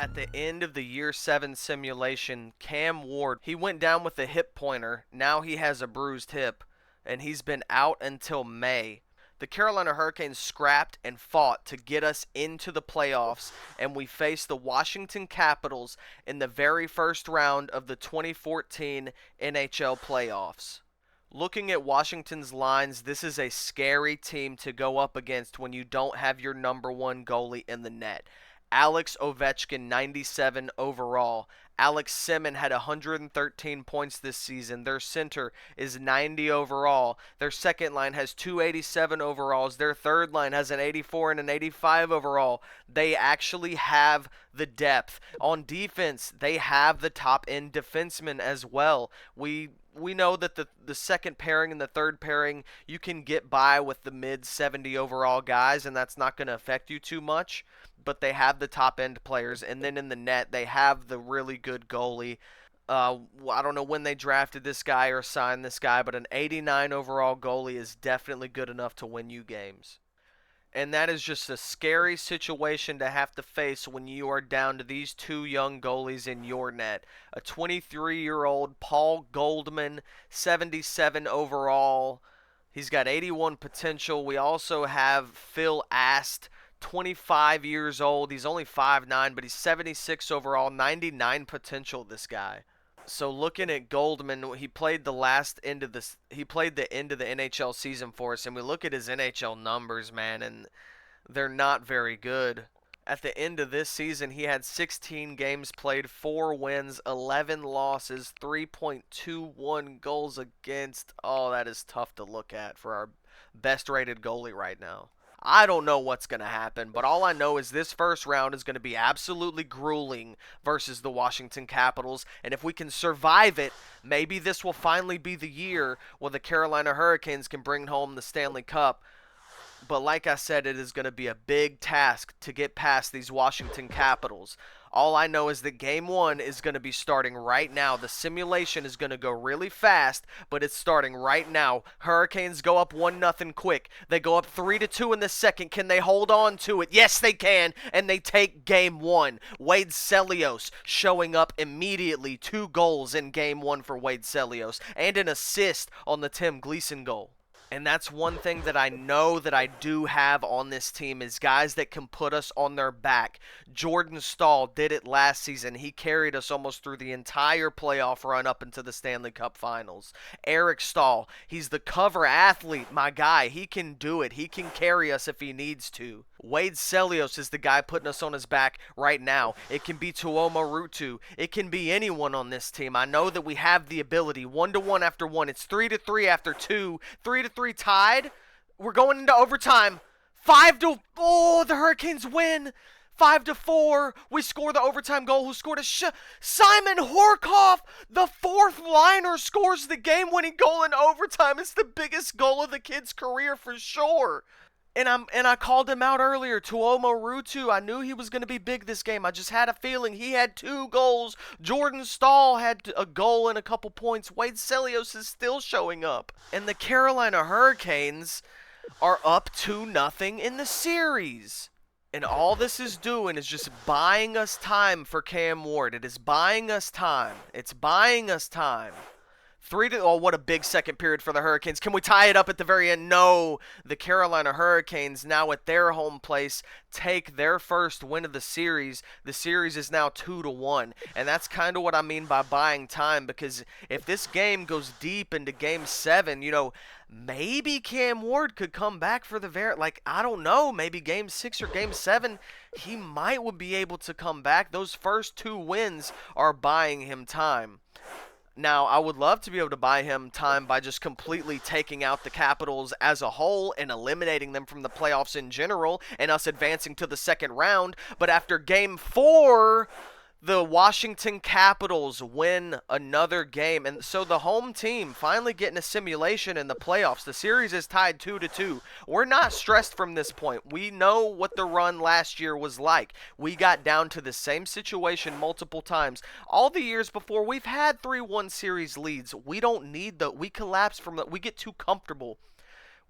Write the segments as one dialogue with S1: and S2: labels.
S1: At the end of the Year 7 simulation, Cam Ward, he went down with a hip pointer. Now he has a bruised hip, and he's been out until May. The Carolina Hurricanes scrapped and fought to get us into the playoffs, and we faced the Washington Capitals in the very first round of the 2014 NHL playoffs. Looking at Washington's lines, this is a scary team to go up against when you don't have your number one goalie in the net. Alex Ovechkin, 97 overall. Alex Semin had 113 points this season. Their center is 90 overall. Their second line has 287 overalls. Their third line has an 84 and an 85 overall. They actually have the depth. On defense, they have the top-end defensemen as well. We know that the second pairing and the third pairing, you can get by with the mid-70 overall guys, and that's not going to affect you too much. But they have the top-end players, and then in the net, they have the really good goalie. I don't know when they drafted this guy or signed this guy, but an 89 overall goalie is definitely good enough to win you games. And that is just a scary situation to have to face when you are down to these two young goalies in your net. A 23-year-old Paul Goldman, 77 overall. He's got 81 potential. We also have Phil Ast, 25 years old. He's only 5'9", but he's 76 overall, 99 potential, this guy. So looking at Goldman, he played the end of the NHL season for us, and we look at his NHL numbers, man, and they're not very good. At the end of this season, he had 16 games played, 4 wins, 11 losses, 3.21 goals against. Oh, that is tough to look at for our best-rated goalie right now. I don't know what's going to happen, but all I know is this first round is going to be absolutely grueling versus the Washington Capitals, and if we can survive it, maybe this will finally be the year where the Carolina Hurricanes can bring home the Stanley Cup. But like I said, it is going to be a big task to get past these Washington Capitals. All I know is that Game 1 is going to be starting right now. The simulation is going to go really fast, but it's starting right now. Hurricanes go up 1-0 quick. They go up 3-2 in the second. Can they hold on to it? Yes, they can, and they take Game 1. Wade Celios showing up immediately. 2 goals in Game 1 for Wade Celios, and an assist on the Tim Gleason goal. And that's one thing that I know that I do have on this team is guys that can put us on their back. Jordan Stahl did it last season. He carried us almost through the entire playoff run up into the Stanley Cup Finals. Eric Stahl, he's the cover athlete, my guy. He can do it. He can carry us if he needs to. Wade Celios is the guy putting us on his back right now. It can be Tuomo Ruutu. It can be anyone on this team. I know that we have the ability. 1-1 after 1. It's 3-3 after 2. 3-3 tied. We're going into overtime. 5-0. The Hurricanes win. 5-4. We score the overtime goal. Who scored Simon Horkoff, the fourth liner, scores the game-winning goal in overtime. It's the biggest goal of the kid's career for sure. And I called him out earlier, Tuomo Ruutu. I knew he was going to be big this game. I just had a feeling. He had 2 goals. Jordan Stahl had a goal and a couple points. Wade Celios is still showing up. And the Carolina Hurricanes are up 2-0 in the series. And all this is doing is just buying us time for Cam Ward. It is buying us time. It's buying us time. Oh, what a big second period for the Hurricanes. Can we tie it up at the very end? No. The Carolina Hurricanes, now at their home place, take their first win of the series. The series is now 2-1. And that's kind of what I mean by buying time, because if this game goes deep into Game 7, maybe Cam Ward could come back for I don't know, maybe Game 6 or Game 7, he might would be able to come back. Those first 2 wins are buying him time. Now, I would love to be able to buy him time by just completely taking out the Capitals as a whole and eliminating them from the playoffs in general and us advancing to the second round. But after Game 4, the Washington Capitals win another game. And so the home team finally getting a simulation in the playoffs. The series is tied 2-2. We're not stressed from this point. We know what the run last year was like. We got down to the same situation multiple times. All the years before, we've had 3-1 series leads. We don't need we collapse from that. We get too comfortable.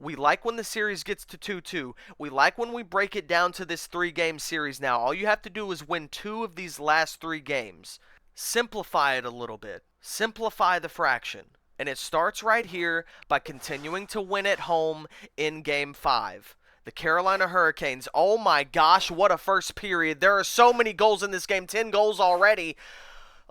S1: We like when the series gets to 2-2. We like when we break it down to this 3-game series now. All you have to do is win 2 of these last 3 games. Simplify it a little bit. Simplify the fraction. And it starts right here by continuing to win at home in Game 5. The Carolina Hurricanes, oh my gosh, what a first period. There are so many goals in this game, 10 goals already.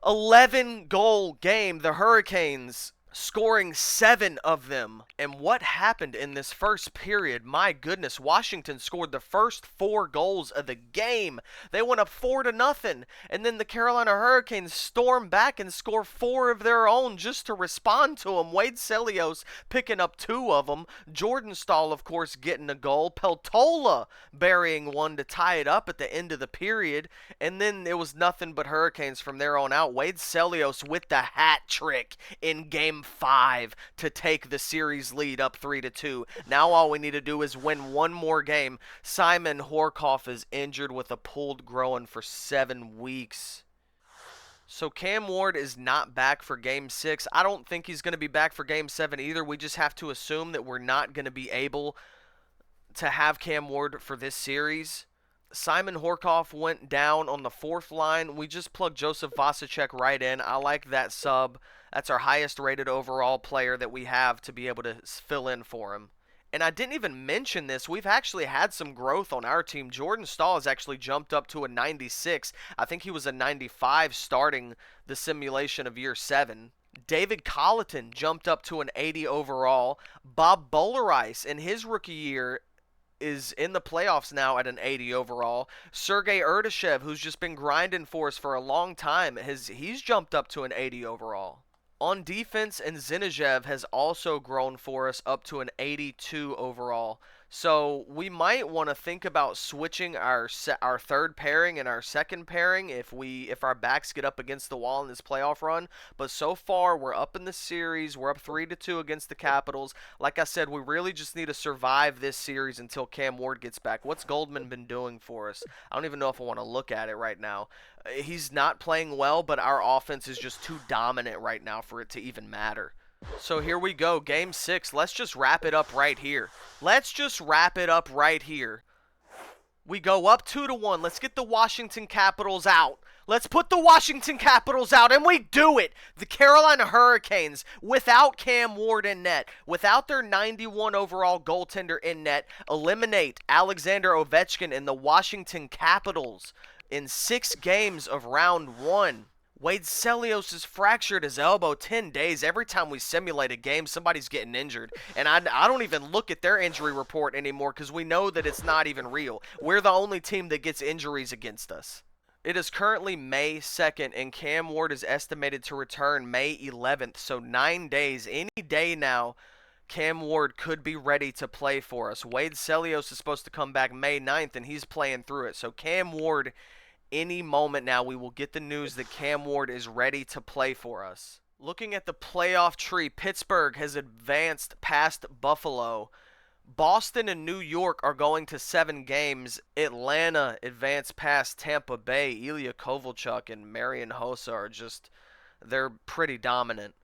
S1: 11-goal game, the Hurricanes scoring 7 of them. And what happened in this first period? My goodness, Washington scored the first 4 goals of the game. They went up 4-0, and then the Carolina Hurricanes storm back and score 4 of their own just to respond to them. Wade Celios picking up 2 of them. Jordan Staal, of course, getting a goal. Peltola burying one to tie it up at the end of the period, and then it was nothing but Hurricanes from there on out. Wade Celios with the hat trick in Game 5 to take the series lead up 3-2. Now all we need to do is win one more game. Simon Horkoff is injured with a pulled groin for 7 weeks. So Cam Ward is not back for Game 6. I don't think he's going to be back for Game 7 either. We just have to assume that we're not going to be able to have Cam Ward for this series. Simon Horkoff went down on the 4th line. We just plugged Joseph Vasicek right in. I like that sub. That's our highest rated overall player that we have to be able to fill in for him. And I didn't even mention this. We've actually had some growth on our team. Jordan Staal has actually jumped up to a 96. I think he was a 95 starting the simulation of year 7. David Colleton jumped up to an 80 overall. Bob Bowlerice in his rookie year is in the playoffs now at an 80 overall. Sergei Erdashev, who's just been grinding for us for a long time, he's jumped up to an 80 overall. On defense, and Zinejev has also grown for us up to an 82 overall. So we might want to think about switching our third pairing and our second pairing if our backs get up against the wall in this playoff run. But so far, we're up in the series. We're up 3-2 against the Capitals. Like I said, we really just need to survive this series until Cam Ward gets back. What's Goldman been doing for us? I don't even know if I want to look at it right now. He's not playing well, but our offense is just too dominant right now for it to even matter. So here we go, Game 6. Let's just wrap it up right here. We go up 2-1. Let's get the Washington Capitals out. Let's put the Washington Capitals out, and we do it. The Carolina Hurricanes, without Cam Ward in net, without their 91 overall goaltender in net, eliminate Alexander Ovechkin and the Washington Capitals in 6 games of round 1. Wade Celios has fractured his elbow 10 days. Every time we simulate a game, somebody's getting injured. And I don't even look at their injury report anymore because we know that it's not even real. We're the only team that gets injuries against us. It is currently May 2nd, and Cam Ward is estimated to return May 11th, so 9 days. Any day now, Cam Ward could be ready to play for us. Wade Celios is supposed to come back May 9th, and he's playing through it. So Cam Ward, any moment now, we will get the news that Cam Ward is ready to play for us. Looking at the playoff tree, Pittsburgh has advanced past Buffalo. Boston and New York are going to 7 games. Atlanta advanced past Tampa Bay. Ilya Kovalchuk and Marian Hossa are they're pretty dominant.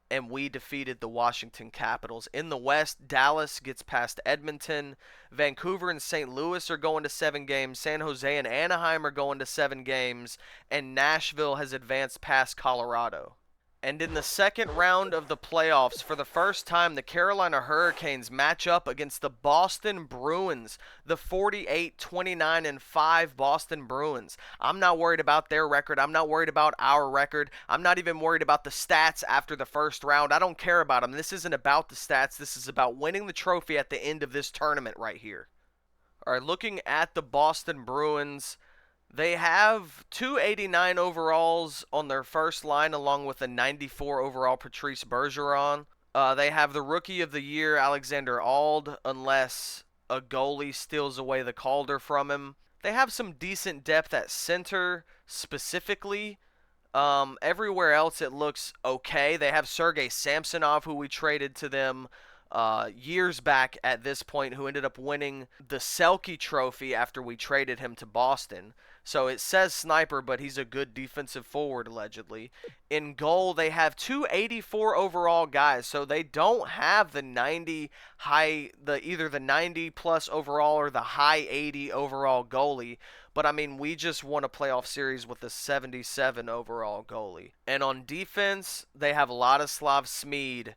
S1: And we defeated the Washington Capitals. In the West, Dallas gets past Edmonton. Vancouver and St. Louis are going to 7 games. San Jose and Anaheim are going to 7 games. And Nashville has advanced past Colorado. And in the second round of the playoffs, for the first time, the Carolina Hurricanes match up against the Boston Bruins, the 48-29-5 Boston Bruins. I'm not worried about their record. I'm not worried about our record. I'm not even worried about the stats after the first round. I don't care about them. This isn't about the stats. This is about winning the trophy at the end of this tournament right here. All right, looking at the Boston Bruins, they have 289 overalls on their first line, along with a 94 overall Patrice Bergeron. They have the Rookie of the Year, Alexander Auld, unless a goalie steals away the Calder from him. They have some decent depth at center, specifically. Everywhere else it looks okay. They have Sergei Samsonov, who we traded to them years back at this point, who ended up winning the Selke Trophy after we traded him to Boston. So it says sniper, but he's a good defensive forward, allegedly. In goal, they have two 84 overall guys, so they don't have the 90 either the 90 plus overall or the high 80 overall goalie. But I mean, we just won a playoff series with a 77 overall goalie. And on defense, they have Ladislav Smid,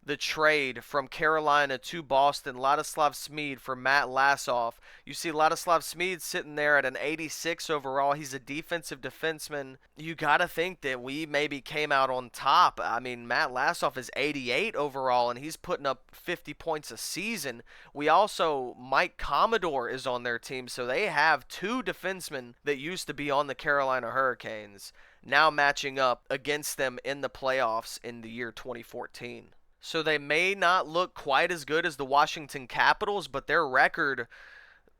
S1: the trade from Carolina to Boston. Ladislav Smid for Matt Lassoff. You see Ladislav Smid sitting there at an 86 overall. He's a defensive defenseman. You got to think that we maybe came out on top. I mean, Matt Lassoff is 88 overall, and he's putting up 50 points a season. We also, Mike Commodore is on their team, so they have two defensemen that used to be on the Carolina Hurricanes now matching up against them in the playoffs in the year 2014. So they may not look quite as good as the Washington Capitals, but their record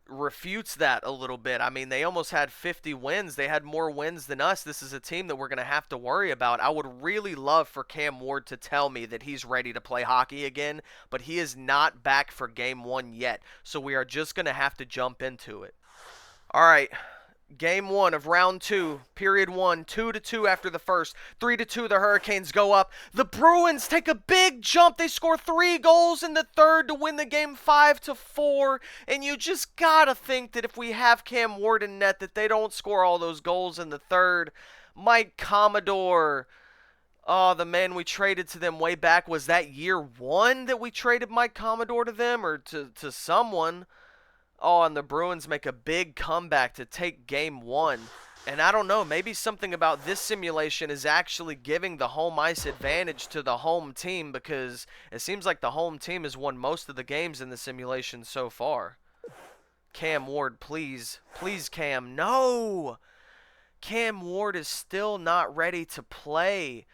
S1: refutes that a little bit. I mean, they almost had 50 wins. They had more wins than us. This is a team that we're going to have to worry about. I would really love for Cam Ward to tell me that he's ready to play hockey again, but he is not back for game 1 yet. So we are just going to have to jump into it. All right. Game 1 of round 2, period 1, 2-2 after the first, 3-2 the Hurricanes go up. The Bruins take a big jump. They score 3 goals in the third to win the game 5-4. And you just gotta think that if we have Cam Ward in net that they don't score all those goals in the third. Mike Commodore, oh, the man we traded to them way back, was that year 1 that we traded Mike Commodore to them or to someone? Oh, and the Bruins make a big comeback to take game 1. And I don't know, maybe something about this simulation is actually giving the home ice advantage to the home team, because it seems like the home team has won most of the games in the simulation so far. Cam Ward, please. Please, Cam. No! Cam Ward is still not ready to play.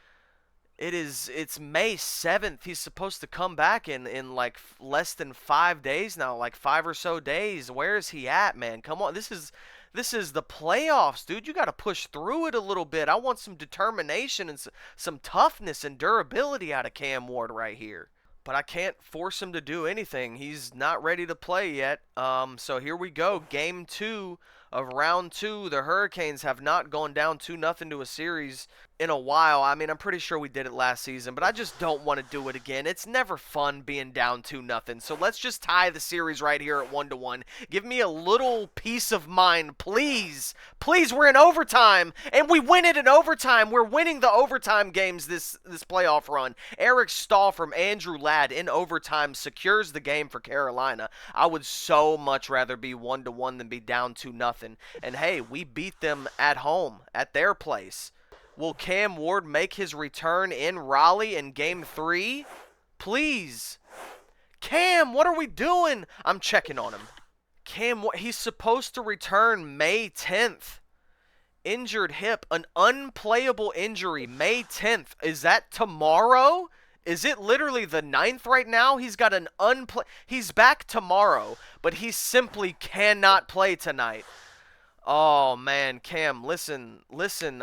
S1: It's May 7th. He's supposed to come back in like less than 5 days now, like 5 or so days. Where is he at, man? Come on. This is the playoffs, dude. You got to push through it a little bit. I want some determination and some toughness and durability out of Cam Ward right here. But I can't force him to do anything. He's not ready to play yet. So here we go. Game 2 of round 2. The Hurricanes have not gone down 2-0 to a series in a while. I mean, I'm pretty sure we did it last season, but I just don't want to do it again. It's never fun being down 2-0. So let's just tie the series right here at 1-1. Give me a little peace of mind, please. Please, we're in overtime, and we win it in overtime. We're winning the overtime games this playoff run. Eric Stahl from Andrew Ladd in overtime secures the game for Carolina. I would so much rather be 1-1 than be down 2-0. And hey, we beat them at home, at their place. Will Cam Ward make his return in Raleigh in Game 3? Please. Cam, what are we doing? I'm checking on him. Cam, he's supposed to return May 10th. Injured hip, an unplayable injury, May 10th. Is that tomorrow? Is it literally the 9th right now? He's got an he's back tomorrow, but he simply cannot play tonight. Oh man, Cam, listen,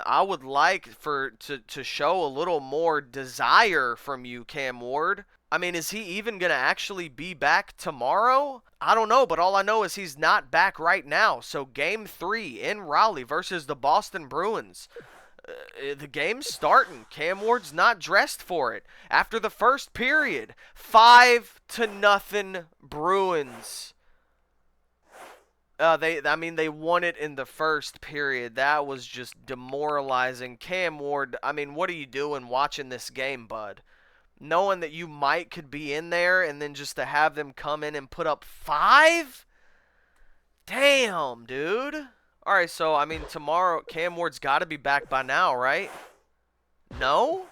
S1: I would like to show a little more desire from you, Cam Ward. I mean, is he even going to actually be back tomorrow? I don't know, but all I know is he's not back right now. So game 3 in Raleigh versus the Boston Bruins. The game's starting. Cam Ward's not dressed for it. After the first period, 5-0 Bruins. They won it in the first period. That was just demoralizing. Cam Ward, I mean, what are you doing watching this game, bud? Knowing that you could be in there, and then just to have them come in and put up 5? Damn, dude. All right, so, I mean, tomorrow, Cam Ward's got to be back by now, right? No?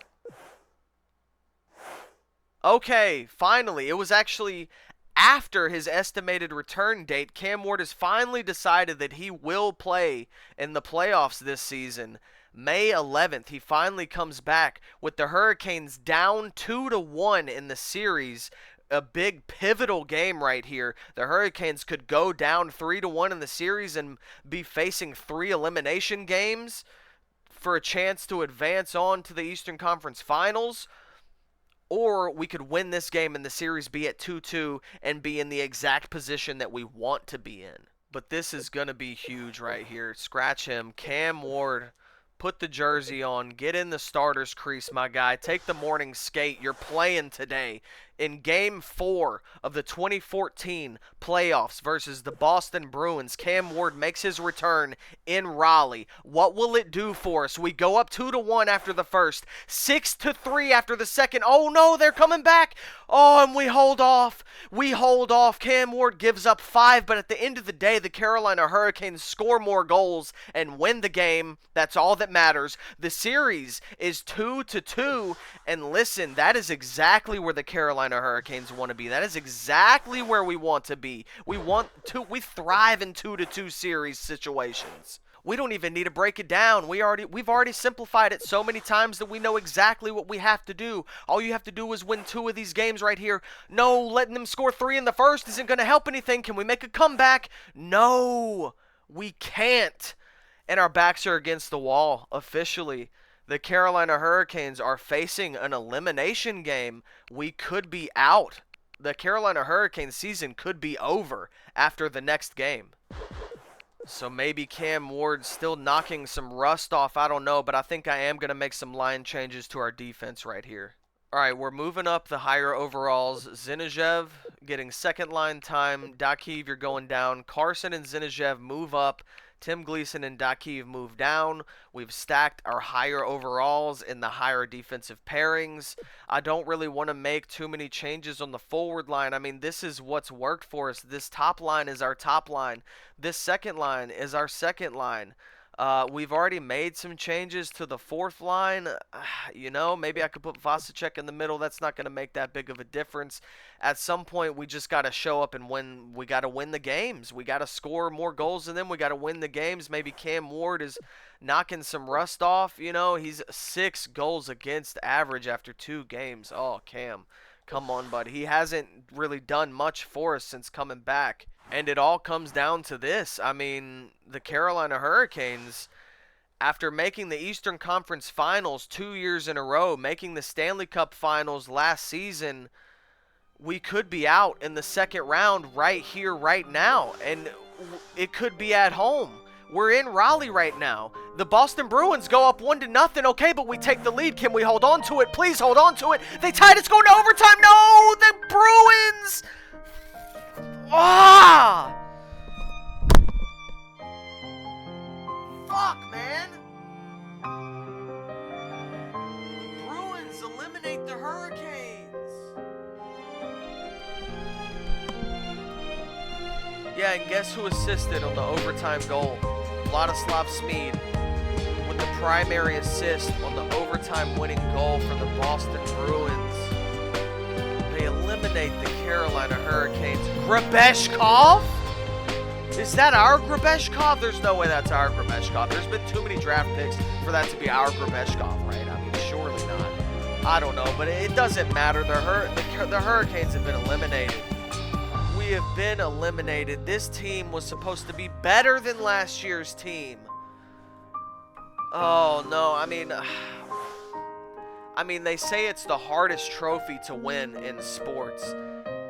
S1: Okay, finally. It was actually after his estimated return date. Cam Ward has finally decided that he will play in the playoffs this season. May 11th, he finally comes back with the Hurricanes down 2-1 in the series. A big pivotal game right here. The Hurricanes could go down 3-1 in the series and be facing 3 elimination games for a chance to advance on to the Eastern Conference Finals. Or we could win this game and the series be at 2-2 and be in the exact position that we want to be in. But this is going to be huge right here. Scratch him. Cam Ward, put the jersey on. Get in the starter's crease, my guy. Take the morning skate. You're playing today. In Game 4 of the 2014 playoffs versus the Boston Bruins, Cam Ward makes his return in Raleigh. What will it do for us? We go up 2-1 after the first, 6-3 after the second. Oh no, they're coming back. Oh, and we hold off. We hold off. Cam Ward gives up 5, but at the end of the day, the Carolina Hurricanes score more goals and win the game. That's all that matters. The series is 2-2, and listen, that is exactly where the Carolina Hurricanes want to be. That is exactly where we want to be. We thrive in 2-2 series situations. We don't even need to break it down. We've already simplified it so many times that we know exactly what we have to do. All you have to do is win 2 of these games right here. No, letting them score 3 in the first isn't going to help anything. Can we make a comeback? No, we can't. And our backs are against the wall officially. The Carolina Hurricanes are facing an elimination game. We could be out. The Carolina Hurricanes season could be over after the next game. So maybe Cam Ward's still knocking some rust off. I don't know, but I think I am going to make some line changes to our defense right here. All right, we're moving up the higher overalls. Zinoviev getting second line time. Dakiv, you're going down. Carson and Zinoviev move up. Tim Gleason and Dakiv move down. We've stacked our higher overalls in the higher defensive pairings. I don't really want to make too many changes on the forward line. I mean, this is what's worked for us. This top line is our top line. This second line is our second line. We've already made some changes to the fourth line. You know, maybe I could put Vasicek in the middle. That's not going to make that big of a difference. At some point, we just got to show up and win. We got to win the games. We got to score more goals than them. We got to win the games. Maybe Cam Ward is knocking some rust off. You know, he's 6 goals against average after 2 games. Oh, Cam, come on, buddy. He hasn't really done much for us since coming back. And it all comes down to this. I mean, the Carolina Hurricanes, after making the Eastern Conference Finals 2 years in a row, making the Stanley Cup Finals last season, we could be out in the second round right here, right now. And it could be at home. We're in Raleigh right now. The Boston Bruins go up 1-0. Okay, but we take the lead. Can we hold on to it? Please hold on to it. They tied. It's going to overtime. No, the Bruins. Ah! Fuck, man. Bruins eliminate the Hurricanes. Yeah, and guess who assisted on the overtime goal? Vladislav Smid with the primary assist on the overtime winning goal for the Boston Bruins. They eliminate the Carolina Hurricanes. Grabeshkov? Is that our Grabeshkov? There's no way that's our Grabeshkov. There's been too many draft picks for that to be our Grabeshkov, right? I mean, surely not. I don't know, but it doesn't matter. The Hurricanes have been eliminated. We have been eliminated. This team was supposed to be better than last year's team. Oh, no. I mean, they say it's the hardest trophy to win in sports,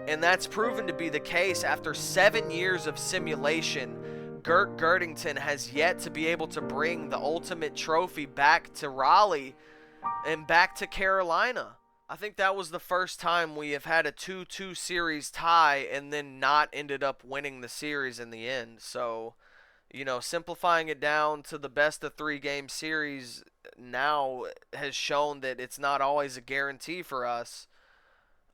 S1: and that's proven to be the case. After 7 years of simulation, Gert Girdington has yet to be able to bring the ultimate trophy back to Raleigh and back to Carolina. I think that was the first time we have had a 2-2 series tie and then not ended up winning the series in the end. So, you know, simplifying it down to the best of 3 game series now has shown that it's not always a guarantee for us.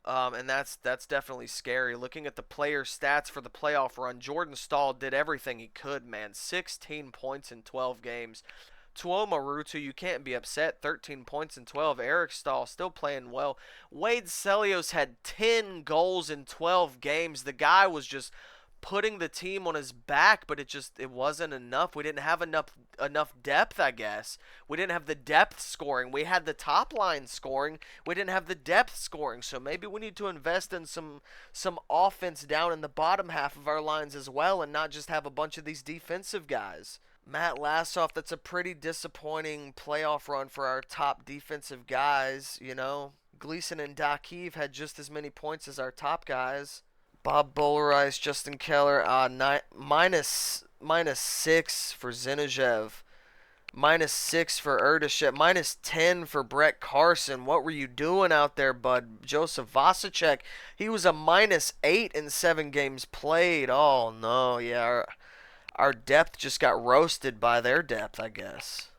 S1: And that's definitely scary. Looking at the player stats for the playoff run, Jordan Staal did everything he could, man. 16 points in 12 games. Tuomo Ruutu, you can't be upset. 13 points in 12. Eric Staal still playing well. Wade Celios had 10 goals in 12 games. The guy was just putting the team on his back, but it wasn't enough. We didn't have enough depth, I guess. We didn't have the depth scoring. We had the top line scoring. We didn't have the depth scoring. So maybe we need to invest in some offense down in the bottom half of our lines as well, and not just have a bunch of these defensive guys. Matt Lassoff, that's a pretty disappointing playoff run for our top defensive guys, you know. Gleason and Dakiv had just as many points as our top guys. Bob Bolerice, Justin Keller, minus 6 for Zinoviev. -6 for Erdős, -10 for Brett Carson. What were you doing out there, bud? Joseph Vasicek, he was a -8 in 7 games played. Oh, no. Yeah, our depth just got roasted by their depth, I guess.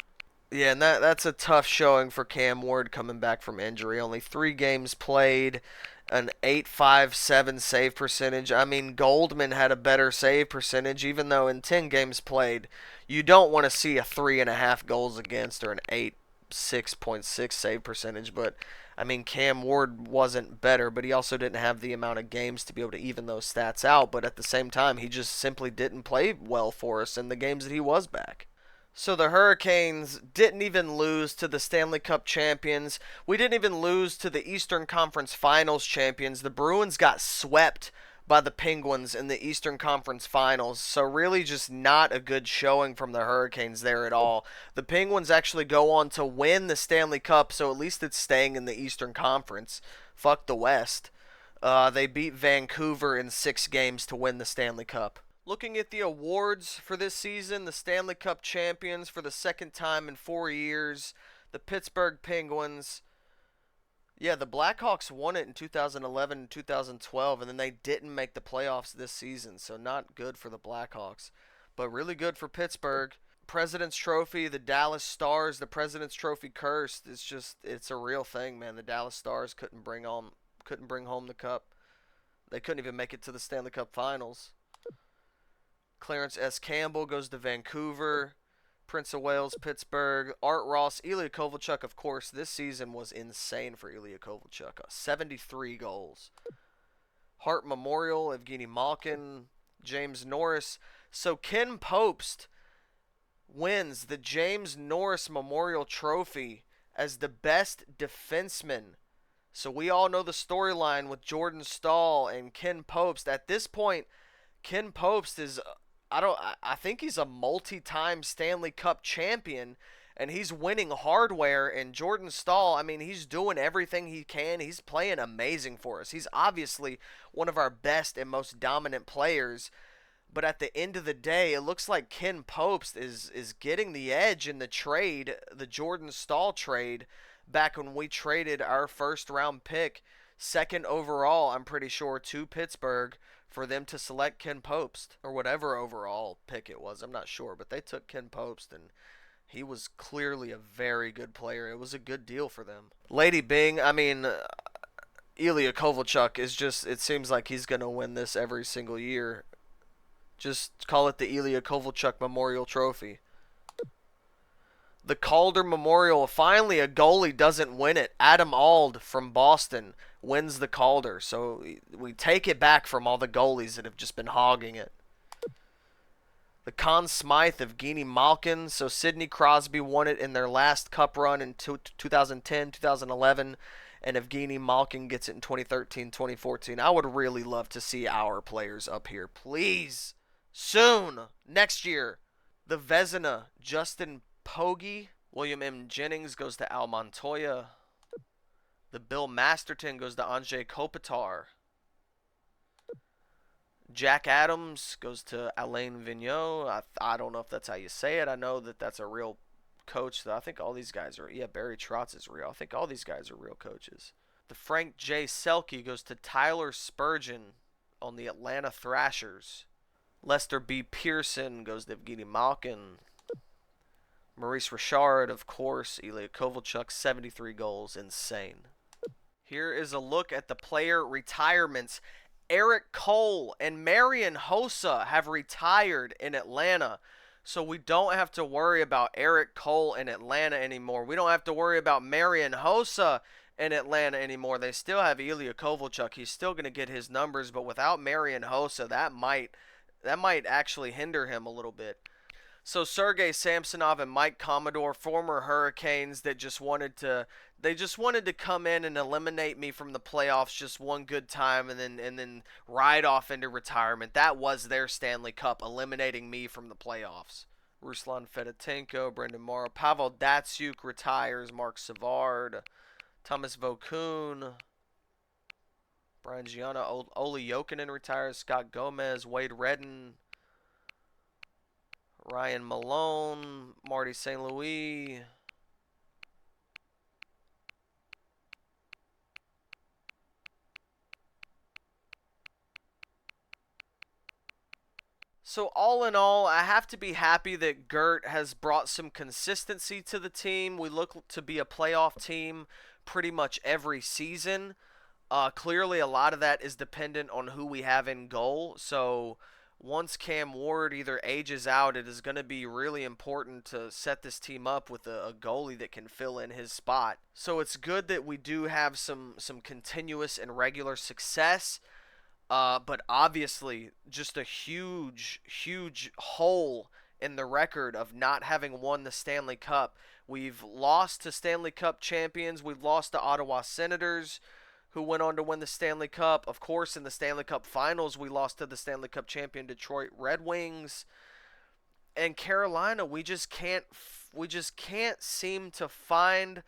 S1: Yeah, and that's a tough showing for Cam Ward coming back from injury. Only 3 games played, an 8.57 save percentage. I mean, Goldman had a better save percentage, even though in 10 games played, you don't want to see a 3.5 goals against or an 6.6 save percentage. But I mean, Cam Ward wasn't better, but he also didn't have the amount of games to be able to even those stats out. But at the same time, he just simply didn't play well for us in the games that he was back. So the Hurricanes didn't even lose to the Stanley Cup champions. We didn't even lose to the Eastern Conference Finals champions. The Bruins got swept by the Penguins in the Eastern Conference Finals. So really just not a good showing from the Hurricanes there at all. The Penguins actually go on to win the Stanley Cup, so at least it's staying in the Eastern Conference. Fuck the West. They beat Vancouver in 6 games to win the Stanley Cup. Looking at the awards for this season, the Stanley Cup champions for the second time in 4 years, the Pittsburgh Penguins. Yeah, the Blackhawks won it in 2011 and 2012, and then they didn't make the playoffs this season, so not good for the Blackhawks, but really good for Pittsburgh. President's Trophy, the Dallas Stars, the President's Trophy cursed. It's a real thing, man. The Dallas Stars couldn't bring home the cup. They couldn't even make it to the Stanley Cup Finals. Clarence S. Campbell goes to Vancouver. Prince of Wales, Pittsburgh. Art Ross, Ilya Kovalchuk, of course. This season was insane for Ilya Kovalchuk. 73 goals. Hart Memorial, Evgeny Malkin, James Norris. So Ken Popst wins the James Norris Memorial Trophy as the best defenseman. So we all know the storyline with Jordan Staal and Ken Popst. At this point, Ken Popst is... I think he's a multi-time Stanley Cup champion, and he's winning hardware. And Jordan Staal, I mean, he's doing everything he can. He's playing amazing for us. He's obviously one of our best and most dominant players. But at the end of the day, it looks like Ken Popst is getting the edge in the trade, the Jordan Staal trade, back when we traded our first-round pick, 2nd overall, I'm pretty sure, to Pittsburgh, for them to select Ken Popst, or whatever overall pick it was. I'm not sure, but they took Ken Popst, and he was clearly a very good player. It was a good deal for them. Lady Bing, I mean, Ilya Kovalchuk is just, it seems like he's going to win this every single year. Just call it the Ilya Kovalchuk Memorial Trophy. The Calder Memorial, finally a goalie doesn't win it. Adam Auld from Boston wins the Calder. So we take it back from all the goalies that have just been hogging it. The Conn Smythe of Evgeny Malkin. So Sidney Crosby won it in their last cup run in 2010, 2011. And Evgeny Malkin gets it in 2013, 2014. I would really love to see our players up here. Please. Soon. Next year. The Vezina, Justin Pogge. William M. Jennings goes to Al Montoya. The Bill Masterton goes to Anze Kopitar. Jack Adams goes to Alain Vigneault. I don't know if that's how you say it. I know that that's a real coach. I think all these guys are. Yeah, Barry Trotz is real. I think all these guys are real coaches. The Frank J. Selke goes to Tyler Spurgeon on the Atlanta Thrashers. Lester B. Pearson goes to Evgeny Malkin. Maurice Richard, of course. Ilya Kovalchuk, 73 goals. Insane. Here is a look at the player retirements. Eric Cole and Marian Hossa have retired in Atlanta. So we don't have to worry about Eric Cole in Atlanta anymore. We don't have to worry about Marian Hossa in Atlanta anymore. They still have Ilya Kovalchuk. He's still going to get his numbers, but without Marian Hossa, that might actually hinder him a little bit. So Sergei Samsonov and Mike Commodore, former Hurricanes that just wanted to come in and eliminate me from the playoffs just one good time and then ride off into retirement. That was their Stanley Cup, eliminating me from the playoffs. Ruslan Fedotenko, Brendan Morrow, Pavel Datsyuk retires, Mark Savard, Thomas Vokoun, Brian Gianna, Oli Jokinen retires. Scott Gomez, Wade Redden, Ryan Malone, Marty St. Louis. So all in all, I have to be happy that Gert has brought some consistency to the team. We look to be a playoff team pretty much every season. Clearly, a lot of that is dependent on who we have in goal. So once Cam Ward either ages out, it is going to be really important to set this team up with a goalie that can fill in his spot. So it's good that we do have some continuous and regular success. But obviously, just a huge hole in the record of not having won the Stanley Cup. We've lost to Stanley Cup champions. We've lost to Ottawa Senators, who went on to win the Stanley Cup. Of course, in the Stanley Cup Finals, we lost to the Stanley Cup champion Detroit Red Wings. And Carolina, we just can't seem to find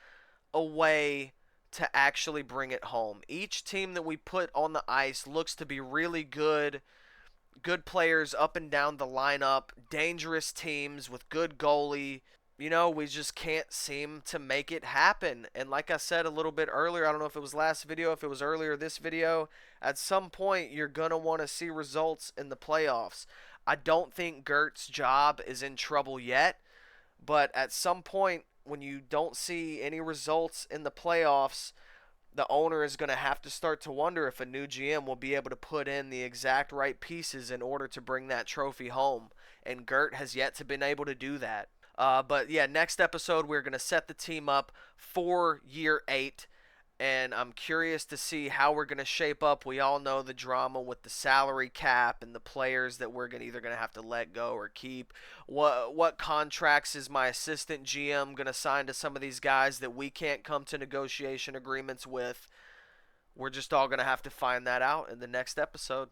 S1: a way to actually bring it home. Each team that we put on the ice looks to be really good. Good players up and down the lineup, dangerous teams with good goalie. We just can't seem to make it happen. And like I said a little bit earlier, I don't know if it was last video, if it was earlier this video, at some point you're going to want to see results in the playoffs. I don't think Gert's job is in trouble yet, but at some point when you don't see any results in the playoffs, the owner is going to have to start to wonder if a new GM will be able to put in the exact right pieces in order to bring that trophy home. And Gert has yet to been able to do that. But yeah, next episode we're going to set the team up for year 8. And I'm curious to see how we're going to shape up. We all know the drama with the salary cap and the players that we're either going to have to let go or keep. What contracts is my assistant GM going to sign to some of these guys that we can't come to negotiation agreements with? We're just all going to have to find that out in the next episode.